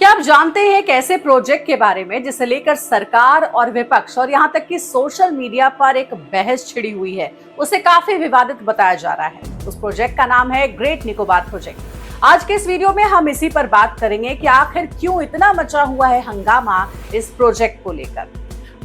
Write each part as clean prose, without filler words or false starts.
क्या आप जानते हैं एक ऐसे प्रोजेक्ट के बारे में जिसे लेकर सरकार और विपक्ष और यहाँ तक कि सोशल मीडिया पर एक बहस छिड़ी हुई है, उसे काफी विवादित बताया जा रहा है। उस प्रोजेक्ट का नाम है ग्रेट निकोबार प्रोजेक्ट। आज के इस वीडियो में हम इसी पर बात करेंगे कि आखिर क्यों इतना मचा हुआ है हंगामा इस प्रोजेक्ट को लेकर।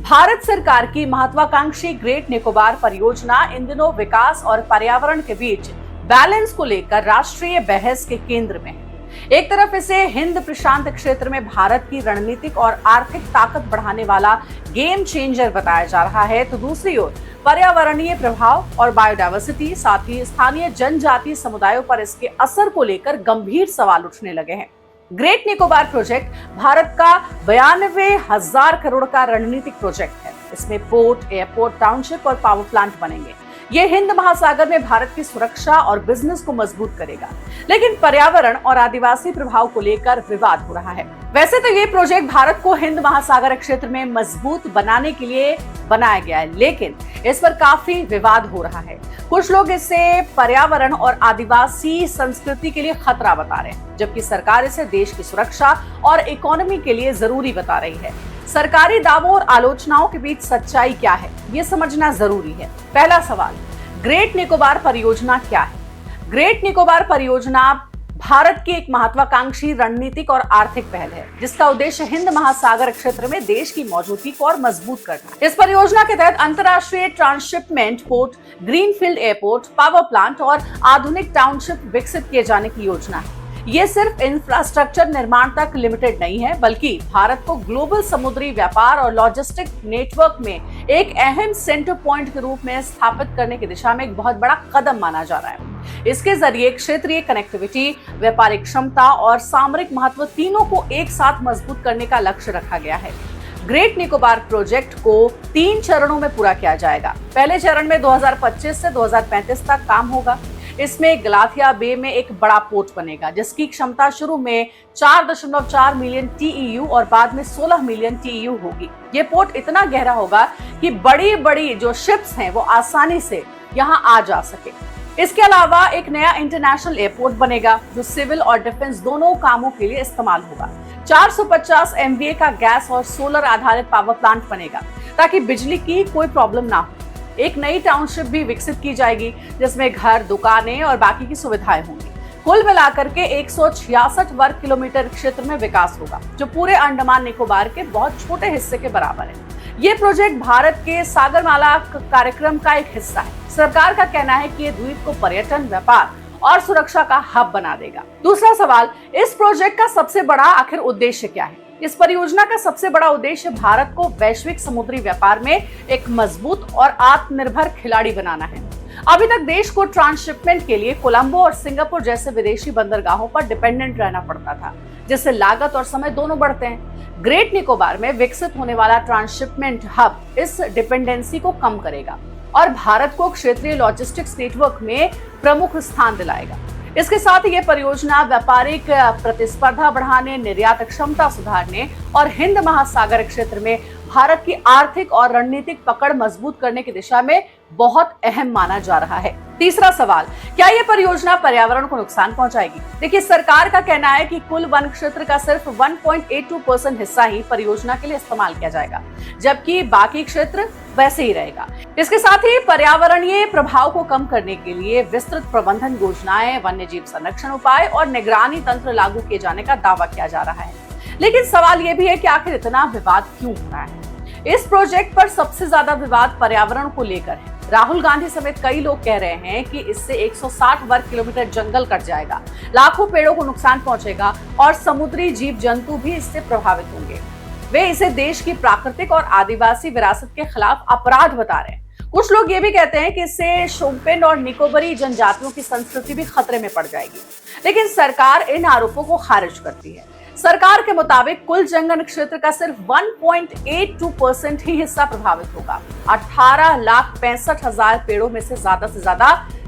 भारत सरकार की महत्वाकांक्षी ग्रेट निकोबार परियोजना इन दिनों विकास और पर्यावरण के बीच बैलेंस को लेकर राष्ट्रीय बहस के केंद्र में है। एक तरफ इसे हिंद प्रशांत क्षेत्र में भारत की रणनीतिक और आर्थिक ताकत बढ़ाने वाला गेम चेंजर बताया जा रहा है, तो दूसरी ओर पर्यावरणीय प्रभाव और बायोडायवर्सिटी, साथ ही स्थानीय जनजातीय समुदायों पर इसके असर को लेकर गंभीर सवाल उठने लगे हैं। ग्रेट निकोबार प्रोजेक्ट भारत का 92,000 करोड़ का रणनीतिक प्रोजेक्ट है। इसमें पोर्ट, एयरपोर्ट, टाउनशिप और पावर प्लांट बनेंगे। ये हिंद महासागर में भारत की सुरक्षा और बिजनेस को मजबूत करेगा, लेकिन पर्यावरण और आदिवासी प्रभाव को लेकर विवाद हो रहा है। वैसे तो ये प्रोजेक्ट भारत को हिंद महासागर क्षेत्र में मजबूत बनाने के लिए बनाया गया है, लेकिन इस पर काफी विवाद हो रहा है। कुछ लोग इसे पर्यावरण और आदिवासी संस्कृति के लिए खतरा बता रहे हैं, जबकि सरकार इसे देश की सुरक्षा और इकोनॉमी के लिए जरूरी बता रही है। सरकारी दावों और आलोचनाओं के बीच सच्चाई क्या है, ये समझना जरूरी है। पहला सवाल, ग्रेट निकोबार परियोजना क्या है? ग्रेट निकोबार परियोजना भारत की एक महत्वाकांक्षी रणनीतिक और आर्थिक पहल है, जिसका उद्देश्य हिंद महासागर क्षेत्र में देश की मौजूदगी को और मजबूत करना है। इस परियोजना के तहत अंतर्राष्ट्रीय transshipment port, greenfield airport, power plant और आधुनिक टाउनशिप विकसित किए जाने की योजना है। ये सिर्फ इंफ्रास्ट्रक्चर निर्माण तक लिमिटेड नहीं है, बल्कि भारत को ग्लोबल समुद्री व्यापार और लॉजिस्टिक नेटवर्क में एक अहम सेंटर पॉइंट के रूप में स्थापित करने की दिशा में एक बहुत बड़ा कदम माना जा रहा है। इसके जरिए क्षेत्रीय कनेक्टिविटी, व्यापारिक क्षमता और सामरिक महत्व तीनों को एक साथ मजबूत करने का लक्ष्य रखा गया है। ग्रेट निकोबार प्रोजेक्ट को 3 चरणों में पूरा किया जाएगा। पहले चरण में 2025 से 2035 तक काम होगा। इसमें गलाथिया बे में एक बड़ा पोर्ट बनेगा, जिसकी क्षमता शुरू में 4.4 मिलियन TEU और बाद में 16 मिलियन TEU होगी। ये पोर्ट इतना गहरा होगा कि बड़ी बड़ी जो शिप्स हैं वो आसानी से यहाँ आ जा सके। इसके अलावा एक नया इंटरनेशनल एयरपोर्ट बनेगा, जो सिविल और डिफेंस दोनों कामों के लिए इस्तेमाल होगा। 450 MVA का गैस और सोलर आधारित पावर प्लांट बनेगा, ताकि बिजली की कोई प्रॉब्लम ना हो। एक नई टाउनशिप भी विकसित की जाएगी, जिसमें घर, दुकानें और बाकी की सुविधाएं होंगी। कुल मिलाकर के 166 वर्ग किलोमीटर क्षेत्र में विकास होगा, जो पूरे अंडमान निकोबार के बहुत छोटे हिस्से के बराबर है। ये प्रोजेक्ट भारत के सागरमाला कार्यक्रम का एक हिस्सा है। सरकार का कहना है कि ये द्वीप को पर्यटन, व्यापार और सुरक्षा का हब बना देगा। दूसरा सवाल, इस प्रोजेक्ट का सबसे बड़ा आखिर उद्देश्य क्या है? इस परियोजना का सबसे बड़ा उद्देश्य भारत को वैश्विक समुद्री व्यापार में एक मजबूत और आत्मनिर्भर खिलाड़ी बनाना है। अभी तक देश को ट्रांसशिपमेंट के लिए कोलंबो और सिंगापुर जैसे विदेशी बंदरगाहों पर डिपेंडेंट रहना पड़ता था, जिससे लागत और समय दोनों बढ़ते हैं। ग्रेट निकोबार में विकसित होने वाला ट्रांसशिपमेंट हब इस डिपेंडेंसी को कम करेगा और भारत को क्षेत्रीय लॉजिस्टिक्स नेटवर्क में प्रमुख स्थान दिलाएगा। इसके साथ ही ये परियोजना व्यापारिक प्रतिस्पर्धा बढ़ाने, निर्यात क्षमता सुधारने और हिंद महासागर क्षेत्र में भारत की आर्थिक और रणनीतिक पकड़ मजबूत करने की दिशा में बहुत अहम माना जा रहा है। तीसरा सवाल, क्या ये परियोजना पर्यावरण को नुकसान पहुंचाएगी? देखिए, सरकार का कहना है कि कुल वन क्षेत्र का सिर्फ 1.82% हिस्सा ही परियोजना के लिए इस्तेमाल किया जाएगा, जबकि बाकी क्षेत्र वैसे ही रहेगा। इसके साथ ही पर्यावरणीय प्रभाव को कम करने के लिए विस्तृत प्रबंधन योजनाएं, वन्यजीव संरक्षण उपाय और निगरानी तंत्र लागू किए जाने का दावा किया जा रहा है। लेकिन सवाल यह भी है कि आखिर इतना विवाद क्यों हो रहा है? इस प्रोजेक्ट पर सबसे ज्यादा विवाद पर्यावरण को लेकर है। राहुल गांधी समेत कई लोग कह रहे हैं कि इससे 160 वर्ग किलोमीटर जंगल कट जाएगा, लाखों पेड़ों को नुकसान पहुंचेगा और समुद्री जीव जंतु भी इससे प्रभावित होंगे। वे इसे देश की प्राकृतिक और आदिवासी विरासत के खिलाफ अपराध बता रहे हैं। कुछ लोग ये भी कहते हैं कि इससे शोम्पेन और निकोबारी जनजातियों की संस्कृति भी खतरे में पड़ जाएगी, लेकिन सरकार इन आरोपों को खारिज करती है। सरकार के मुताबिक कुल जंगल क्षेत्र का सिर्फ 1.82% ही हिस्सा प्रभावित होगा। 18,65,000 पेड़ों में से ज्यादा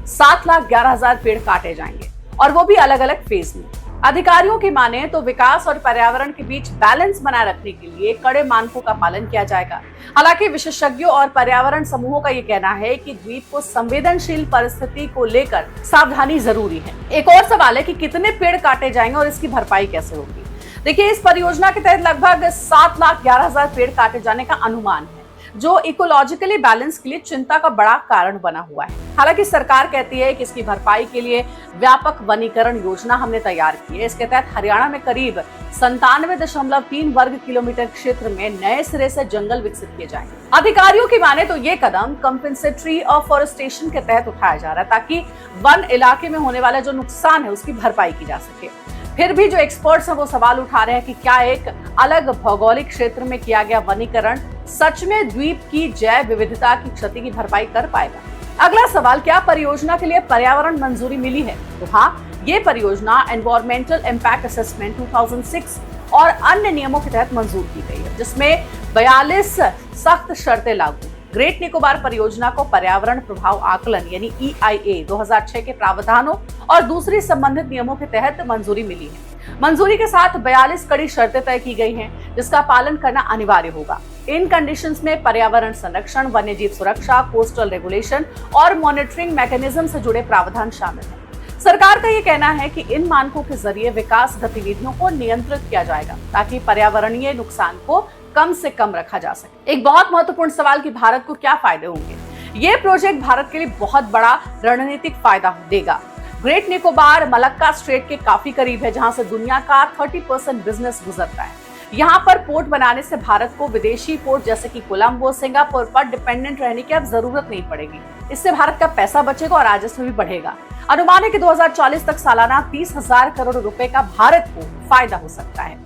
7,11,000 पेड़ काटे जाएंगे, और वो भी अलग अलग फेज में। अधिकारियों की माने तो विकास और पर्यावरण के बीच बैलेंस बनाए रखने के लिए कड़े मानकों का पालन किया जाएगा। हालांकि विशेषज्ञों और पर्यावरण समूहों का ये कहना है कि द्वीप को संवेदनशील परिस्थिति को लेकर सावधानी जरूरी है। एक और सवाल है कि कितने पेड़ काटे जाएंगे और इसकी भरपाई कैसे होगी। देखिए, इस परियोजना के तहत लगभग 7,11,000 पेड़ काटे जाने का अनुमान है, जो इकोलॉजिकली बैलेंस के लिए चिंता का बड़ा कारण बना हुआ है। हालांकि सरकार कहती है कि इसकी भरपाई के लिए व्यापक वनीकरण योजना हमने तैयार की है। इसके तहत हरियाणा में करीब 97.3 वर्ग किलोमीटर क्षेत्र में नए सिरे से जंगल विकसित किए जाएंगे। अधिकारियों की माने तो ये कदम कंपेंसेटरी अफॉरेस्टेशन के तहत उठाया जा रहा है, ताकि वन इलाके में होने वाला जो नुकसान है उसकी भरपाई की जा सके। फिर भी जो एक्सपर्ट्स हैं वो सवाल उठा रहे हैं कि क्या एक अलग भौगोलिक क्षेत्र में किया गया वनीकरण सच में द्वीप की जैव विविधता की क्षति की भरपाई कर पाएगा। अगला सवाल, क्या परियोजना के लिए पर्यावरण मंजूरी मिली है? तो हाँ, ये परियोजना एनवायरमेंटल इम्पैक्ट असेसमेंट 2006 और अन्य नियमों के तहत मंजूर की गई है, जिसमें 42 सख्त शर्तें लागू। ग्रेट निकोबार परियोजना को पर्यावरण प्रभाव आकलन यानी EIA 2006 के प्रावधानों और दूसरी संबंधित नियमों के तहत मंजूरी मिली है। मंजूरी के साथ 42 कड़ी शर्तें तय की गई हैं, जिसका पालन करना अनिवार्य होगा। इन कंडीशंस में पर्यावरण संरक्षण, वन्यजीव सुरक्षा, कोस्टल रेगुलेशन और मॉनिटरिंग मैकेनिज्म से जुड़े प्रावधान शामिल हैं। सरकार का ये कहना है कि इन मानकों के जरिए विकास गतिविधियों को नियंत्रित किया जाएगा, ताकि पर्यावरणीय नुकसान को कम से कम रखा जा सके। एक बहुत महत्वपूर्ण सवाल कि भारत को क्या फायदे होंगे। ये प्रोजेक्ट भारत के लिए बहुत बड़ा रणनीतिक फायदा देगा। ग्रेट निकोबार मलक्का स्ट्रेट के काफी करीब है, जहां से दुनिया का 30% बिजनेस गुजरता है। यहाँ पर पोर्ट बनाने से भारत को विदेशी पोर्ट जैसे कि कोलंबो, सिंगापुर पर डिपेंडेंट रहने की अब जरूरत नहीं पड़ेगी। इससे भारत का पैसा बचेगा और राजस्व भी बढ़ेगा। अनुमान है कि 2040 तक सालाना 30,000 करोड़ रुपए का भारत को फायदा हो सकता है।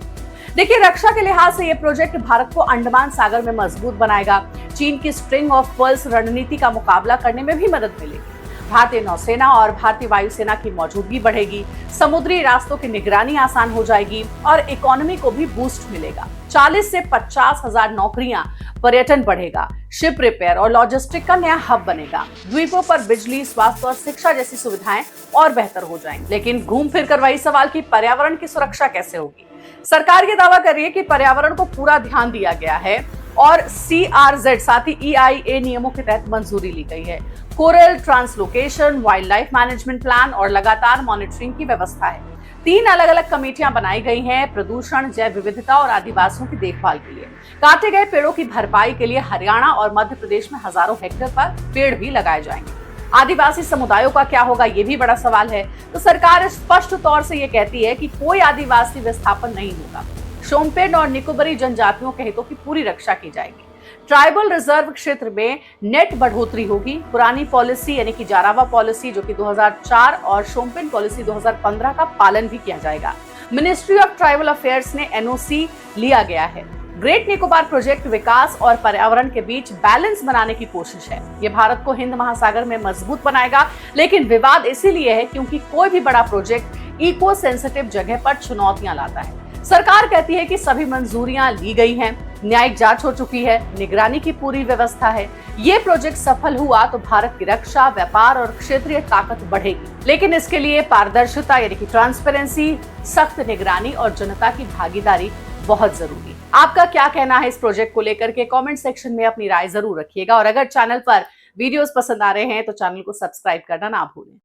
देखिए, रक्षा के लिहाज से ये प्रोजेक्ट भारत को अंडमान सागर में मजबूत बनाएगा। चीन की स्ट्रिंग ऑफ पर्ल्स रणनीति का मुकाबला करने में भी मदद मिलेगी। भारतीय नौसेना और भारतीय वायुसेना की मौजूदगी बढ़ेगी, समुद्री रास्तों की निगरानी आसान हो जाएगी और इकोनॉमी को भी बूस्ट मिलेगा। 40 से 50,000 नौकरियां, पर्यटन बढ़ेगा, शिप रिपेयर और लॉजिस्टिक का नया हब बनेगा। द्वीपों पर बिजली, स्वास्थ्य और शिक्षा जैसी सुविधाएं और बेहतर हो जाएंगी। लेकिन घूम फिर कर वही सवाल कि पर्यावरण की सुरक्षा कैसे होगी। सरकार ये दावा कर रही है कि पर्यावरण को पूरा ध्यान दिया गया है और CRZ साथ ही EIA नियमों के तहत मंजूरी ली गई है। Coral translocation, wild life management plan और लगातार मॉनिटरिंग की व्यवस्था है। 3 अलग अलग कमेटियां बनाई गई हैं प्रदूषण, जैव विविधता और आदिवासियों की देखभाल के लिए। काटे गए पेड़ों की भरपाई के लिए हरियाणा और मध्य प्रदेश में हजारों हेक्टेयर पर पेड़ भी लगाए जाएंगे। आदिवासी समुदायों का क्या होगा, ये भी बड़ा सवाल है। तो सरकार स्पष्ट तौर से ये कहती है कि कोई आदिवासी विस्थापन नहीं होगा। शोम्पेन और निकोबारी जनजातियों के हितों की पूरी रक्षा की जाएगी। ट्राइबल रिजर्व क्षेत्र में नेट बढ़ोतरी होगी। पुरानी पॉलिसी यानी कि जारावा पॉलिसी जो कि 2004 और शोम्पेन पॉलिसी 2015 का पालन भी किया जाएगा। मिनिस्ट्री ऑफ ट्राइबल अफेयर्स ने NOC लिया गया है। ग्रेट निकोबार प्रोजेक्ट विकास और पर्यावरण के बीच बैलेंस बनाने की कोशिश है। ये भारत को हिंद महासागर में मजबूत बनाएगा, लेकिन विवाद इसीलिए है क्योंकि कोई भी बड़ा प्रोजेक्ट इको सेंसिटिव जगह पर चुनौतियां लाता है। सरकार कहती है कि सभी मंजूरियां ली गई हैं, न्यायिक जांच हो चुकी है, निगरानी की पूरी व्यवस्था है। ये प्रोजेक्ट सफल हुआ तो भारत की रक्षा, व्यापार और क्षेत्रीय ताकत बढ़ेगी, लेकिन इसके लिए पारदर्शिता यानी कि ट्रांसपेरेंसी, सख्त निगरानी और जनता की भागीदारी बहुत जरूरी है। आपका क्या कहना है इस प्रोजेक्ट को लेकर के? कमेंट सेक्शन में अपनी राय जरूर रखिएगा और अगर चैनल पर वीडियोस पसंद आ रहे हैं तो चैनल को सब्सक्राइब करना ना भूलें।